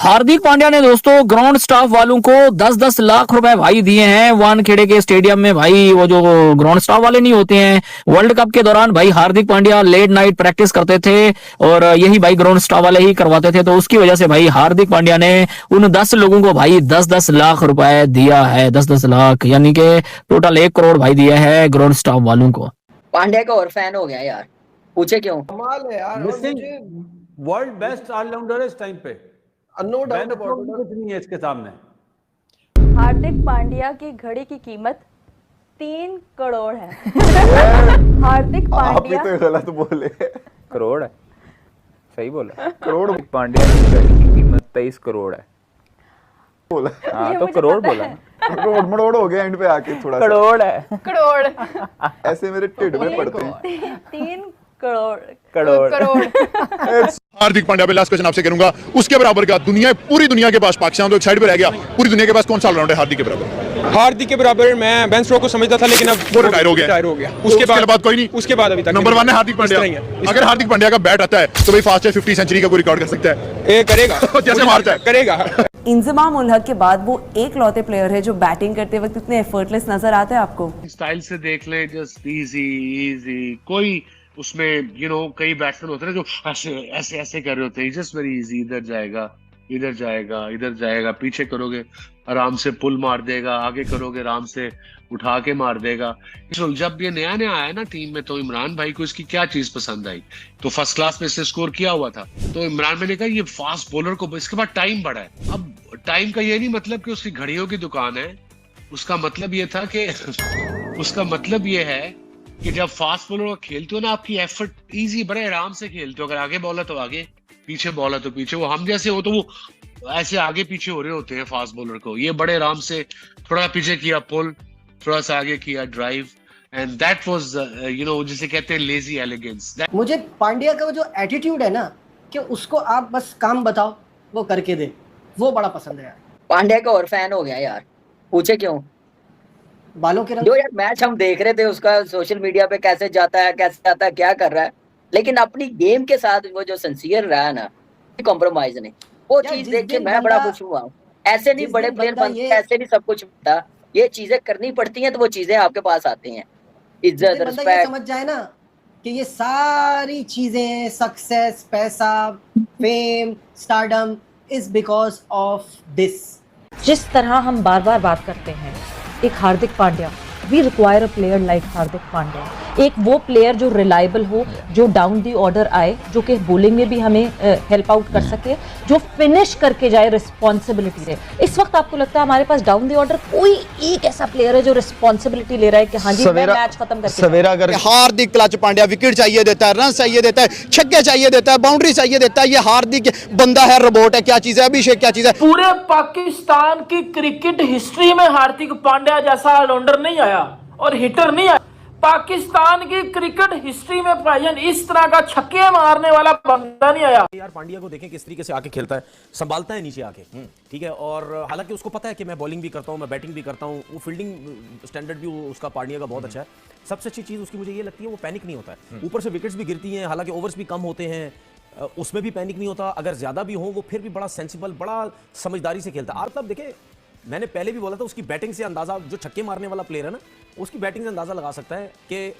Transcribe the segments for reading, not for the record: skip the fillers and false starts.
हार्दिक पांड्या ने दोस्तों ground staff वालों को 10-10 लाख रुपए भाई दिए हैं वानखेड़े के स्टेडियम में। भाई वो जो ग्राउंड स्टाफ वाले नहीं होते हैं, वर्ल्ड कप के दौरान भाई Hardik Pandya late night practice करते थे और यही भाई ग्राउंड स्टाफ वाले ही करवाते थे। तो उसकी वजह से भाई हार्दिक पांड्या ने उन 10 लोगों को भाई 10-10 लाख रुपए दिया है। 10-10 लाख यानी कि टोटल 1 करोड़ भाई दिया है ग्राउंड स्टाफ वालों को। पांड्या का और फैन हो गया यार, पूछे क्यों? कमाल है यार। वर्ल्ड बेस्ट ऑलराउंडर है इस टाइम पे, नो डाउट कुछ नहीं है इसके सामने। हार्दिक पांड्या की घड़ी की कीमत 3 करोड़ है। हार्दिक पांड्या आप ही तो गलत बोले। करोड़ है, सही बोला। करोड़। पांड्या की घड़ी की कीमत 23 करोड़ है बोला। हाँ तो करोड़ बोला। करोड़ मरोड़ हो गया एंड पे आके थोड़ा करोड़ है। करोड़ ऐसे मेरे टिड में पड़ते हैं। 3 करोड़ करोड़। हार्दिक पांड्या पे लास्ट क्वेश्चन आपसे करूंगा, उसके बराबर का पूरी दुनिया के पास, पाकिस्तान तो एक साइड पे रह गया, पूरी दुनिया के पास कौन सा ऑलराउंडर है हार्दिक के बराबर? हार्दिक के बराबर मैं बेन स्टोक्स को समझता था, लेकिन अब वो रिटायर हो गया। उसके बाद कोई नहीं, उसके बाद अभी तक नंबर 1 है हार्दिक पांड्या। अगर हार्दिक पांड्या का बैट आता है तो भाई फास्ट 50 सेंचुरी का कोई रिकॉर्ड कर सकता है। ये करेगा जैसे मारता है करेगा। इंजमाम उल हक के बाद वो एक लौते प्लेयर है जो बैटिंग करते वक्त इतने एफर्टलेस नजर आते हैं आपको। स्टाइल से देख ले, जस्ट इजी कोई उसमें कई बैट्समैन होते हैं जो ऐसे ऐसे ऐसे कर रहे होते हैं, जस्ट वेरी इजी, इधर जाएगा, पीछे करोगे आराम से पुल मार देगा, आगे करोगे आराम से उठा के मार देगा। जब ये नया आया ना टीम में तो इमरान भाई को इसकी क्या चीज पसंद आई, तो फर्स्ट क्लास में से स्कोर किया हुआ था। तो इमरान भाई ने कहा ये फास्ट बॉलर को, इसके बाद टाइम बढ़ा है। अब टाइम का ये नहीं मतलब कि उसकी घड़ियों की दुकान है, उसका मतलब ये था कि उसका मतलब ये है कि जब फास्ट बॉलर खेलते हो ना, आपकी एफर्ट इजी, बड़े आराम से खेलते हो। अगर आगे बॉल है तो आगे, पीछे बॉल है तो पीछे। वो हम जैसे हो तो वो ऐसे आगे पीछे हो रहे होते हैं फास्ट बॉलर को। ये बड़े आराम से थोड़ा पीछे किया पुल, थोड़ा सा आगे किया ड्राइव, एंड दैट वाज जिसे कहते हैं लेजी एलिगेंस। मुझे पांड्या का जो एटीट्यूड है ना, कि उसको आप बस काम बताओ वो करके दे, वो बड़ा पसंद है यार। पांड्या का और फैन हो गया यार, पूछे क्यों? बालों के रंग जो यार मैच हम देख रहे थे उसका, सोशल मीडिया पे कैसे जाता है, कैसे आता है, क्या कर रहा है, लेकिन अपनी गेम के साथ वो जो सिंसियर रहा है ना, कॉम्प्रोमाइज नहीं, वो चीज देख के मैं बड़ा खुश हुआ। ऐसे नहीं बड़े प्लेयर बनते, ऐसे नहीं सब कुछ बनता, ये चीजें करनी पड़ती हैं तो वो चीजें आपके पास आती हैं। इज्जत, रिस्पेक्ट, समझ जाए ना कि ये सारी चीजें, सक्सेस, पैसा, fame, stardom is because of this. जिस तरह हम बार बार बात करते हैं एक Hardik Pandya, we require a player like Hardik Pandya. एक वो प्लेयर जो रिलायबल हो, जो डाउन दी ऑर्डर आए, जो कि बॉलिंग में भी हमें हेल्प आउट कर सके, जो फिनिश करके जाए रिस्पॉन्सिबिलिटी से। इस वक्त आपको लगता है हमारे पास डाउन दी ऑर्डर कोई एक ऐसा प्लेयर है जो रिस्पॉन्सिबिलिटी ले रहा है कि हाँ जी मैं मैच खत्म करके सवेरा कर हार्दिक क्लच पांड्या विकेट चाहिए देता है, रन चाहिए देता है, छक्के चाहिए देता है, बाउंड्री चाहिए देता है। ये हार्दिक बंदा है, रोबोट है, क्या चीज है? अभिषेक क्या चीज है? पूरे पाकिस्तान की क्रिकेट हिस्ट्री में हार्दिक पांड्या जैसा ऑलराउंडर नहीं आया और हिटर नहीं आया। पाकिस्तान की क्रिकेट हिस्ट्री में भाईजान इस तरह का छक्के मारने वाला बंदा नहीं आया। यार पांड्या को देखें किस तरीके से आके खेलता है, संभालता है नीचे आके, ठीक है। और हालांकि उसको पता है कि मैं बॉलिंग भी करता हूं, मैं बैटिंग भी करता हूं, वो फील्डिंग स्टैंडर्ड भी उसका पांड्या का बहुत अच्छा है। सबसे अच्छी चीज उसकी मुझे ये लगती है, वो पैनिक नहीं होता है। ऊपर से विकेट्स भी गिरती हैं, हालांकि ओवर्स भी कम होते हैं, उसमें भी पैनिक नहीं होता। अगर ज्यादा भी हो वो फिर भी बड़ा सेंसिबल, बड़ा समझदारी से खेलता है। मतलब देखे, मैंने पहले भी बोला था, उसकी बैटिंग से अंदाजा, जो छक्के मारने वाला प्लेयर है ना, उसकी बैटिंग से अंदाजा लगा सकता है कि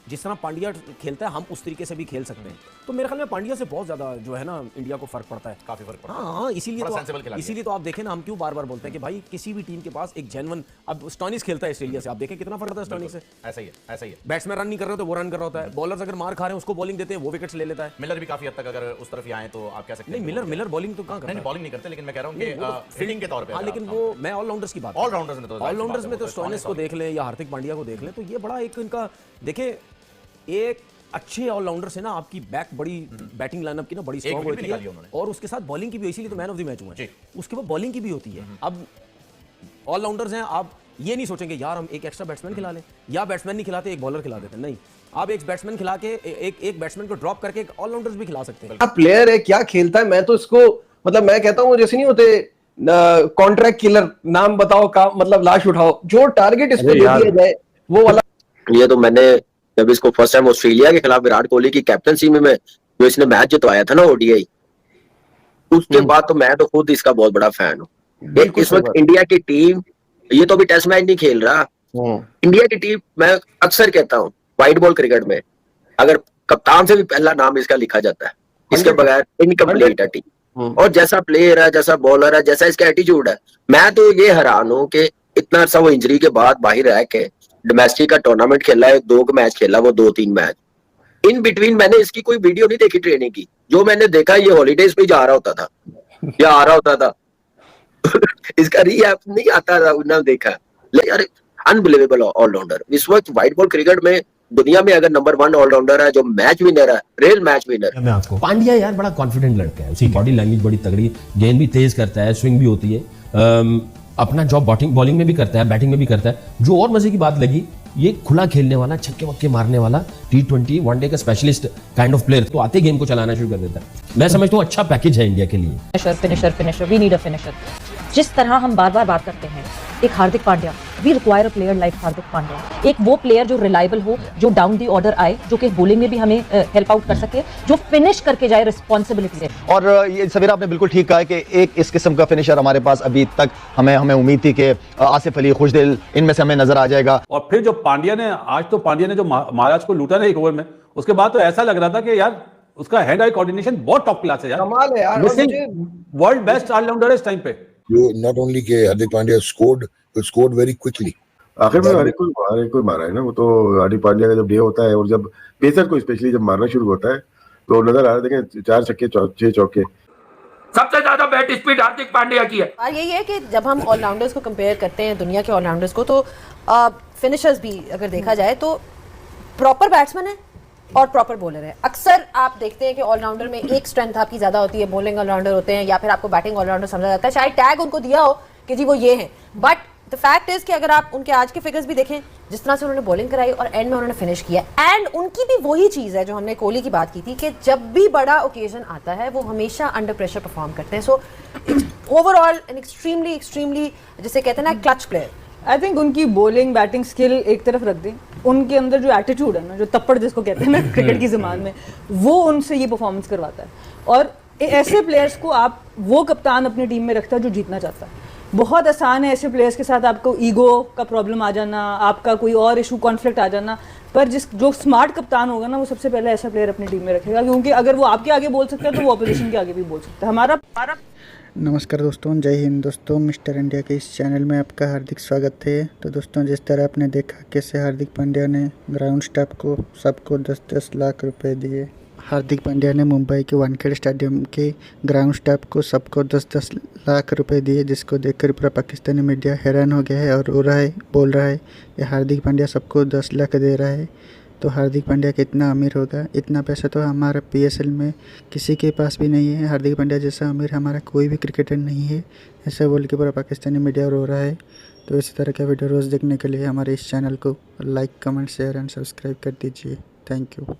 जिस तरह पांड्या खेलता है हम उस तरीके से भी खेल सकते हैं। तो मेरे ख्याल में पांड्या से बहुत ज्यादा जो है ना इंडिया को फर्क पड़ता है, काफी फर्क पड़ता है। हाँ, इसीलिए तो आप देखें ना, हम क्यों बार बार बोलते हैं कि भाई किसी भी टीम के पास एक जेन्युइन, अब स्टोनिस खेलता है ऑस्ट्रेलिया से, आप देखें कितना फर्क होता है स्टोनिस से। ऐसा ही है। बैट्समैन रन नहीं कर रहे तो वो रन कर रहा होता है, बॉलर्स अगर मार खा रहे हैं उसको बॉलिंग देते हैं, वो विकेट्स ले लेता है। मिलर भी काफी हद तक अगर उस तरफ आए तो आप कह सकते हैं। नहीं, मिलर बॉलिंग तो कहां करता है, बॉलिंग नहीं करते, लेकिन मैं कह रहा हूं कि फील्डिंग के तौर पे। हां, लेकिन वो मैं ऑलराउंडर्स की बात, ऑलराउंडर्स में तो स्टोनिस को देख लें या हार्दिक पांड्या को देख लें, तो ये बड़ा एक इनका देखें, एक अच्छे ऑलराउंडर से ना आपकी बड़ी बैटिंग लाइनअप की ना बड़ी स्ट्रांग होती है, और उसके साथ बॉलिंग की भी, इसीलिए तो मैन ऑफ द मैच हुआ है। उसके बाद बॉलिंग की भी होती है। अब ऑलराउंडर्स हैं, आप ये नहीं सोचेंगे यार हम एक एक्स्ट्रा बैट्समैन खिला लें, या बैट्समैन नहीं खिलाते एक बॉलर खिला देते, नहीं, आप एक बैट्समैन खिला के एक बैट्समैन को ड्रॉप करके एक ऑलराउंडर्स भी खिला सकते हैं। क्या प्लेयर है, क्या खेलता है। मैं तो इसको मतलब मैं कहता हूँ, जैसे नहीं होते कॉन्ट्रैक्ट किलर, नाम बताओ का मतलब लाश उठाओ, जो टारगेट इस पे दिया जाए वो वाला। ये तो मैंने जब इसको फर्स्ट टाइम ऑस्ट्रेलिया के खिलाफ विराट कोहली की कैप्टनसी में जो इसने मैच जितवाया था ना ओडीआई, उसके बाद तो मैं तो खुद इसका बहुत बड़ा फैन हूँ। बिल्कुल इस सही वक्त बात। इंडिया की टीम, ये तो अभी टेस्ट मैच नहीं खेल रहा, इंडिया की टीम, मैं अक्सर कहता हूँ व्हाइट बॉल क्रिकेट में अगर कप्तान से भी पहला नाम इसका लिखा जाता है, इसके बगैर इनकम्प्लीट है टीम। और जैसा प्लेयर है, जैसा बॉलर है, जैसा इसका एटीट्यूड है, मैं तो ये हैरान हूँ कि इतना अर्सा वो इंजरी के बाद बाहर रह के डोमेस्टिक का टूर्नामेंट खेला है, 2 मैच खेला, वो 2-3 मैच, इन बिटवीन मैंने इसकी कोई वीडियो नहीं देखी ट्रेनिंग की। जो मैंने देखा ये हॉलीडेज पे जा रहा होता था या आ रहा होता था इसका रीएप नहीं आता था, ना देखा। लेकिन यार अनबिलीवेबल ऑलराउंडर इस वक्त व्हाइट बॉल क्रिकेट में दुनिया में अगर नंबर 1 ऑलराउंडर है, जो मैच विनर है, रियल मैच विनर। मैं आपको पांड्या यार बड़ा कॉन्फिडेंट लड़का है, उसकी बॉडी लैंग्वेज बड़ी तगड़ी, गेंद भी तेज करता है, स्विंग भी होती है, अपना जॉब बॉलिंग में भी करता है, बैटिंग में भी करता है। जो और मजे की बात लगी, ये खुला खेलने वाला, छक्के वक्के मारने वाला, T20 वनडे का स्पेशलिस्ट काइंड ऑफ प्लेयर, तो आते गेम को चलाना शुरू कर देता है। मैं समझता हूँ अच्छा पैकेज है इंडिया के लिए। Finisher, we need a finisher. जिस तरह हम बार बार बात करते हैं एक Hardik Pandya, we require a player like Hardik Pandya, एक वो प्लेयर जो रिलायबल हो, जो डाउन दी ऑर्डर आए, जो कि बॉलिंग में भी हमें हेल्प आउट कर सके, जो फिनिश करके जाए रिस्पॉन्सिबिलिटी से। और ये सवेरा आपने बिल्कुल ठीक कहा है कि एक इस किस्म का फिनिशर हमारे पास अभी तक हमें उम्मीद थी कि आसिफ अली, खुशदिल, इनमें से हमें नजर आ जाएगा। और फिर जो पांड्या ने जो महाराज को लूटा ना एक ओवर में, उसके बाद तो ऐसा लग रहा था कि यार उसका हैंड आई कोऑर्डिनेशन बहुत टॉप क्लास है यार, कमाल है यार। वर्ल्ड बेस्ट ऑलराउंडर है इस टाइम पे। You not only के Hardik Pandya scored very quickly। आखिर में हर एक को मारा है ना, वो तो हार्दिक पांड्या का जब डे होता है और जब पेसर को स्पेशली जब मारना शुरू होता है तो नजर आ रहा है, देखें 4 छक्के 6 चौके। सबसे ज्यादा बैट स्पीड हार्दिक पांड्या की है। और यही है कि जब हम ऑलराउंडर्स को कंपेयर करते हैं दुनिया के ऑलराउंडर्स को, तो फिनिशर्स भी अगर देखा जाए तो प्रॉपर बैट्समैन है और प्रॉपर बॉलर है। अक्सर आप देखते हैं कि ऑलराउंडर में एक स्ट्रेंथ आपकी ज़्यादा होती है, बॉलिंग ऑलराउंडर होते हैं या फिर आपको बैटिंग ऑलराउंडर समझा जाता है, शायद टैग उनको दिया हो कि जी वो ये हैं, बट द फैक्ट इज कि अगर आप उनके आज के फिगर्स भी देखें, जिस तरह से उन्होंने बॉलिंग कराई और एंड में उन्होंने फिनिश किया, एंड उनकी भी वही चीज़ है जो हमने कोहली की बात की थी कि जब भी बड़ा ओकेजन आता है वो हमेशा अंडर प्रेशर परफॉर्म करते हैं। सो ओवरऑल एन एक्सट्रीमली जिसे कहते हैं ना क्लच प्लेयर। आई थिंक उनकी बॉलिंग बैटिंग स्किल एक तरफ रख दें, उनके अंदर जो एटीट्यूड है ना, जो तप्पड़ जिसको कहते हैं ना क्रिकेट की ज़बान में, वो उनसे ये परफॉर्मेंस करवाता है। और ऐसे प्लेयर्स को आप वो कप्तान अपनी टीम में रखता है जो जीतना चाहता है। बहुत आसान है ऐसे प्लेयर्स के साथ आपको ईगो का प्रॉब्लम आ जाना, आपका कोई और इशू कॉन्फ्लिक्ट आ जाना, पर जो स्मार्ट कप्तान होगा ना, वो सबसे पहले ऐसा प्लेयर अपनी टीम में रखेगा, क्योंकि अगर वो आपके आगे बोल सकता है तो वो अपोजिशन के आगे भी बोल सकता है। हमारा नमस्कार दोस्तों, जय हिंद दोस्तों। मिस्टर इंडिया के इस चैनल में आपका हार्दिक स्वागत है। तो दोस्तों, जिस तरह आपने देखा कैसे हार्दिक पांड्या ने ग्राउंड स्टाफ को सबको 10-10 लाख रुपए दिए। हार्दिक पांड्या ने मुंबई के वानखेड़े स्टेडियम के ग्राउंड स्टाफ को सबको 10-10 लाख रुपए दिए, जिसको देखकर पूरा पाकिस्तानी मीडिया हैरान हो गया है और रो रहा है, बोल रहा है कि हार्दिक पांड्या सबको 10 लाख दे रहा है। तो हार्दिक पांड्या कितना अमीर होगा? इतना पैसा तो हमारा PSL में किसी के पास भी नहीं है। हार्दिक पांड्या जैसा अमीर हमारा कोई भी क्रिकेटर नहीं है, ऐसा बोल के पूरा पाकिस्तानी मीडिया रो रहा है। तो इसी तरह का वीडियो रोज़ देखने के लिए हमारे इस चैनल को like, comment, share and subscribe कर दीजिए। Thank you.